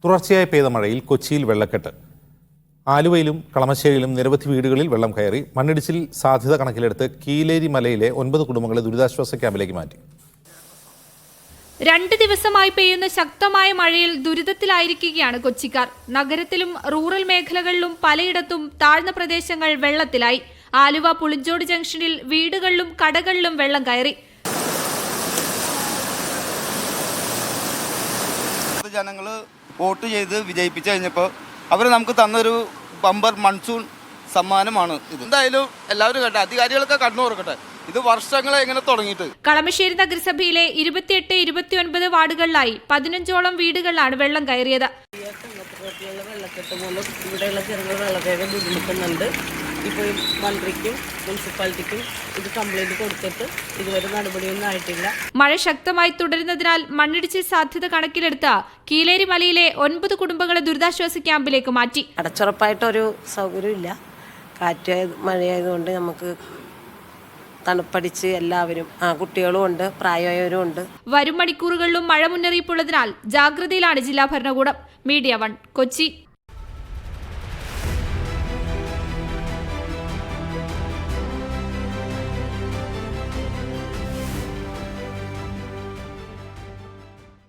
തുടർച്ചയായി പെയ്ത മഴയിൽ കൊച്ചിയിൽ വെള്ളക്കെട്ട്. ആലുവയിലും കളമശ്ശേരിയിലും നിരവധി വീടുകളിൽ വെള്ളം കയറി. മണ്ണിടിച്ചിൽ സാധ്യത കണക്കിലെടുത്ത് കീലേരി മലയിലെ 9 കുടുംബങ്ങളെ ദുരിതാശ്വാസ ക്യാമ്പിലേക്ക് മാറ്റി. 2 ദിവസമായി പെയ്യുന്ന ശക്തമായ മഴയിൽ ദുരിതത്തിലായിരിക്കുകയാണ് കൊച്ചിക്കാർ. നഗരത്തിലും റൂറൽ മേഖലകളിലും പലയിടത്തും താഴ്ന്ന പ്രദേശങ്ങൾ വെള്ളത്തിലായി. ആലുവ പുളിഞ്ചോട് ജംഗ്ഷനിൽ വീടുകളിലും കടകളിലും വെള്ളം കയറി. ജനങ്ങൾ വോട്ട് ചെയ്ത് വിജയിപ്പിച്ചു കഴിഞ്ഞപ്പോൾ അവർ നമുക്ക് തന്നൊരു ബമ്പർ മൺസൂൺ സമ്മാനമാണ് ഇത്. എന്തായാലും എല്ലാവരും കേട്ടെ, അധികാരികളൊക്കെ കണ്ണു തുറക്കട്ടെ. ഇത് വർഷങ്ങളെ എങ്ങനെ തുടങ്ങിയിട്ട്. കളമശ്ശേരി നഗരസഭയിലെ 28, 29 വാർഡുകളിലായി 15ഓളം വീടുകളിലാണ് വെള്ളം കയറിയത്. വെള്ളക്കെട്ട് മൂലം ഇവിടെയുള്ള ജനങ്ങൾ വളരെയേറെ ബുദ്ധിമുട്ടുന്നുണ്ട്. ഇപ്പോൾ മന്ത്രിക്കും മുനിസിപ്പാലിറ്റിക്കും ഇത് കംപ്ലൈന്റ് കൊടുത്തിട്ട് ഇതുവരെ നടപടിയൊന്നും ആയിട്ടില്ല. മഴ ശക്തമായി തുടരുന്നതിനാൽ മണ്ണിടിച്ചിൽ സാധ്യത കണക്കിലെടുത്ത് കീലേരി മലയിലെ 9 കുടുംബങ്ങളെ ദുരിതാശ്വാസ ക്യാമ്പിലേക്ക് മാറ്റി. അടച്ചുറപ്പായിട്ടൊരു സൗകര്യമില്ല. കാറ്റ് മഴയായതുകൊണ്ട് നമുക്ക് തണുപ്പടിച്ച് എല്ലാവരും കുട്ടികളും ഉണ്ട്, പ്രായമായവരും ഉണ്ട്. വരും മണിക്കൂറുകളിലും മഴ മുന്നറിയിപ്പുള്ളതിനാൽ ജാഗ്രതയിലാണ് ജില്ലാ ഭരണകൂടം. മീഡിയ 1 കൊച്ചി.